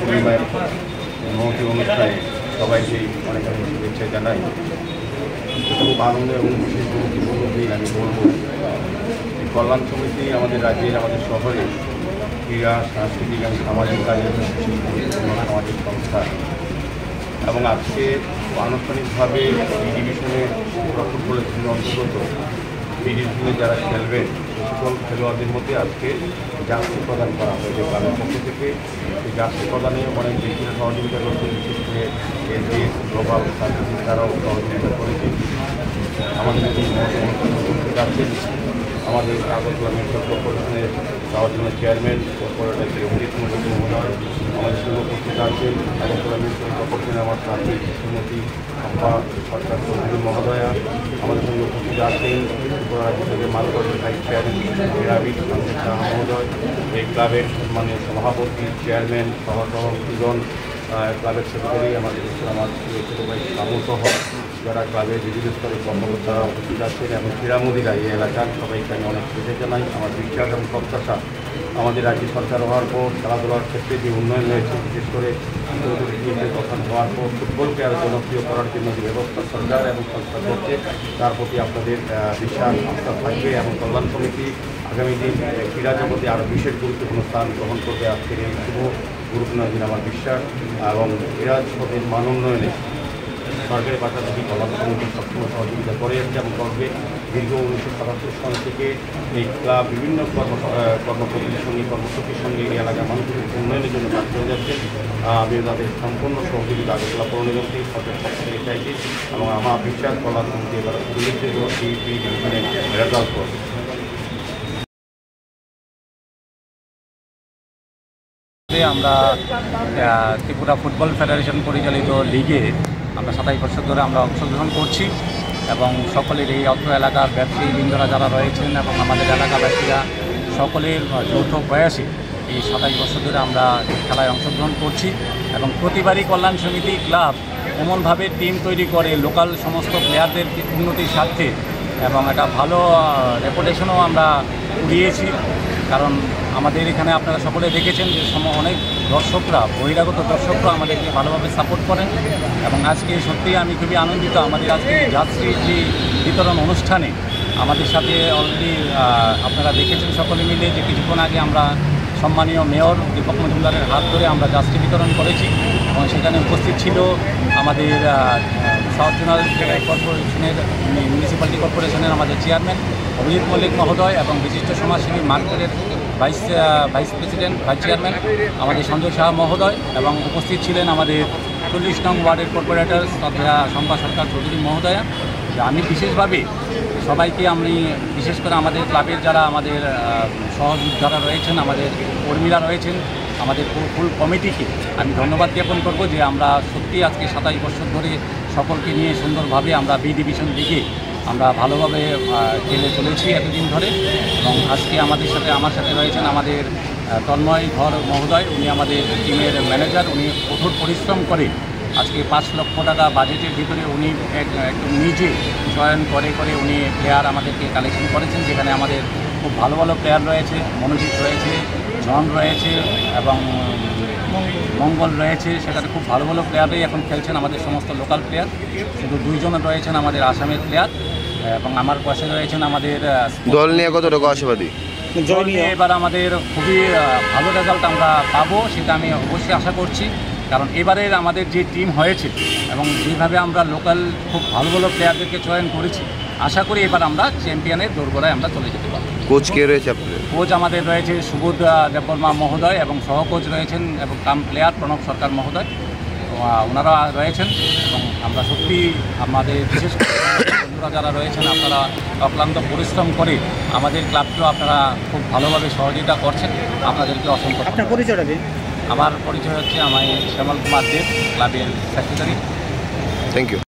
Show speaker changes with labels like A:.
A: পূর্ণিমার মহতী অনুষ্ঠানে সবাইকে অনেক অনেক শুভেচ্ছা জানাই। খুব আনন্দ এবং বিশেষ গুরুত্বপূর্ণ দিন আমি বলব। এই কল্যাণ সমিতি আমাদের রাজ্যের, আমাদের শহরে ক্রীড়া, সাংস্কৃতিক এবং সামাজিক কাজের গুরুত্বপূর্ণ সামাজিক সংস্থা এবং আজকে আনুষ্ঠানিকভাবে বি ডিভিশনে ফুটবলের জন্য অন্তর্গত বি ডিভিশনে যারা খেলবেন সকল খেলোয়াড়দের মধ্যে আজকে জার্সি প্রদান করা হয়েছে ক্লাবের পক্ষ থেকে। এই জার্সি প্রদানে অনেক ব্যক্তিরা সহযোগিতা করছে, বিশেষ করে এসবিএস গ্লোবাল সার্ভিসেস তারাও সহযোগিতা করেছে। আমাদের যদি উপস্থিত আছেন আমাদের আগরতলা মিউনিসিপাল কর্পোরেশনের সহযোগী চেয়ারম্যান কর্পোরেটর অভিজিৎ মল্লিক মহোদয়, আমাদের সঙ্গে উপস্থিত আছেন আগরতলা মিউনিসিপাল কর্পোরেশনের আমার সাথী শ্রীমতী আম্পা সরকার চৌধুরী মহোদয়া, আমাদের সঙ্গে উপস্থিত আছেন ত্রিপুরা রাজ্য থেকে মালকড়ের ভাইস চেয়ারম্যান রাবিদ শাহ মহোদয়, এই ক্লাবের সম্মানীয় সভাপতি, চেয়ারম্যান, সহসভাপতিগণ, ক্লাবের সেক্রেটারি আমাদের আমার ছোটো ভাই শামু সহ যারা ক্লাবের বিভিন্ন স্তরের কর্মকর্তারা উপস্থিত আছেন এবং ক্রীড়ামোদীরা এই এলাকার সবাইকে আমি অনেক শুভেচ্ছা জানাই। আমার বিশ্বাস এবং প্রত্যাশা আমাদের রাজ্য সরকার হওয়ার পর খেলাধুলার ক্ষেত্রে যে উন্নয়ন হয়েছে, বিশেষ করে টিমের গঠন হওয়ার পর ফুটবলকে আরও জনপ্রিয় করার জন্য যে ব্যবস্থা সরকার এবং সংস্থা করছে তার প্রতি আপনাদের বিশাল আস্থা থাকবে এবং কল্যাণ সমিতি আগামী দিন ক্রীড়া জগতে আরও বিশেষ গুরুত্বপূর্ণ স্থান গ্রহণ করবে। আজকের এই শুভ গুরুত্বপূর্ণ দিন আমার বিশ্বাস এবং ক্রীড়া জগতের মান উন্নয়নে সরকারের পাশাপাশি কল্যাণ সমিতি সবসময় সহযোগিতা করে যাচ্ছে এবং করবে। দীর্ঘ 1977 সাল থেকে এই ক্লাব বিভিন্ন কর্মপদ্ধতির সঙ্গে কর্মসূচির সঙ্গে এই এলাকার মানুষের উন্নয়নের জন্য কাজ করে যাচ্ছে। আমি তাদের সম্পূর্ণ সহযোগিতা আগরতলা পৌর নিগম থেকে সরকারের পক্ষ থেকে চাইছি এবং আমার বিশ্বাস কল্যাণ সমিতি এবার উল্লেখযোগ্য এই ডিভিশনে রেজাল্ট করবে।
B: আমরা ত্রিপুরা ফুটবল ফেডারেশন পরিচালিত লিগে আমরা 27 বছর ধরে আমরা অংশগ্রহণ করছি এবং সকলের এই অত্র এলাকার ব্যবসায়ীবৃন্দরা যারা রয়েছেন এবং আমাদের এলাকাবাসীরা সকলের যৌথ প্রয়াসে এই 27 বছর ধরে আমরা খেলায় অংশগ্রহণ করছি এবং প্রতিবারই কল্যাণ সমিতি ক্লাব এমনভাবে টিম তৈরি করে লোকাল সমস্ত প্লেয়ারদের উন্নতির স্বার্থে এবং একটা ভালো রেপুটেশনও আমরা কুড়িয়েছি। কারণ আমাদের এখানে আপনারা সকলে দেখেছেন যে অনেক দর্শকরা, বহিরাগত দর্শকরা আমাদেরকে ভালোভাবে সাপোর্ট করেন এবং আজকে সত্যিই আমি খুবই আনন্দিত। আমাদের আজকে জার্সি যে বিতরণ অনুষ্ঠানে আমাদের সাথে অলরেডি আপনারা দেখেছেন সকলে মিলে যে কিছুক্ষণ আগে আমরা সম্মানীয় মেয়র দীপক মজুমদারের হাত ধরে আমরা জার্সি বিতরণ করেছি এবং সেখানে উপস্থিত ছিল আমাদের সাউথ জোনাল কর্পোরেশনের মিউনিসিপ্যালিটি কর্পোরেশনের আমাদের চেয়ারম্যান অভিজিৎ মল্লিক মহোদয় এবং বিশিষ্ট সমাজসেবী মার্কেটের ভাইস প্রেসিডেন্ট ভাইস চেয়ারম্যান আমাদের সঞ্জয় শাহ মহোদয় এবং উপস্থিত ছিলেন আমাদের 40 নং ওয়ার্ডের কর্পোরেটর শম্পা সরকার চৌধুরী মহোদয়া। আমি বিশেষভাবে সবাইকে বিশেষ করে আমাদের ক্লাবের যারা আমাদের সহযোদ্ধারা রয়েছেন, আমাদের কর্মীরা রয়েছেন, আমাদের ফুল কমিটিকে আমি ধন্যবাদ জ্ঞাপন করব যে আমরা সত্যি আজকে 27 বছর ধরে সকলকে নিয়ে সুন্দরভাবে আমরা বি ডিভিশন লিগে আমরা ভালোভাবে খেলে চলেছি এতদিন ধরে। এবং আজকে আমার সাথে রয়েছেন আমাদের তন্ময় ধর মহোদয়, উনি আমাদের টিমের ম্যানেজার। উনি কঠোর পরিশ্রম করে আজকে 5 লক্ষ টাকা বাজেটের ভিতরে উনি একদম নিজে চয়ন করে উনি প্লেয়ার আমাদেরকে কালেকশন করেছেন, যেখানে আমাদের খুব ভালো ভালো প্লেয়ার রয়েছে। মনোজিৎ রয়েছে, জন রয়েছে এবং মঙ্গল রয়েছে। সেখানে খুব ভালো ভালো প্লেয়ারই এখন খেলছেন, আমাদের সমস্ত লোকাল প্লেয়ার। শুধু 2 জন রয়েছেন আমাদের আসামের প্লেয়ার এবং আমার পাশে রয়েছেন আমাদের
C: দল নিয়ে কতটুকু আশাবাদী?
B: দল নিয়ে এবার আমাদের খুবই ভালো রেজাল্ট আমরা পাবো, সেটা আমি অবশ্যই আশা করছি। কারণ এবারের আমাদের যে টিম হয়েছে এবং যেভাবে আমরা লোকাল খুব ভালো ভালো প্লেয়ারদেরকে চয়ন করেছি, আশা করি এবার আমরা চ্যাম্পিয়নের দোরগোড়ায় আমরা চলে যেতে পারবো।
C: কোচ কে রয়েছে আপনাদের?
B: কোচ আমাদের রয়েছে সুবোধ দেববর্মা মহোদয় এবং সহকোচ রয়েছেন এবং কাম প্লেয়ার প্রণব সরকার মহোদয়, ওনারা রয়েছেন। এবং আমরা সত্যি আমাদের বিশেষ করে বন্ধুরা যারা রয়েছেন, আপনারা অক্লান্ত পরিশ্রম করে আমাদের ক্লাবকেও আপনারা খুব ভালোভাবে সহযোগিতা করছেন, আপনাদেরকে অসংখ্য।
D: আপনার পরিচয়টা দিন।
B: আমার পরিচয় হচ্ছে আমি শ্যামল কুমার দেব, ক্লাবের সেক্রেটারি।
C: Thank you.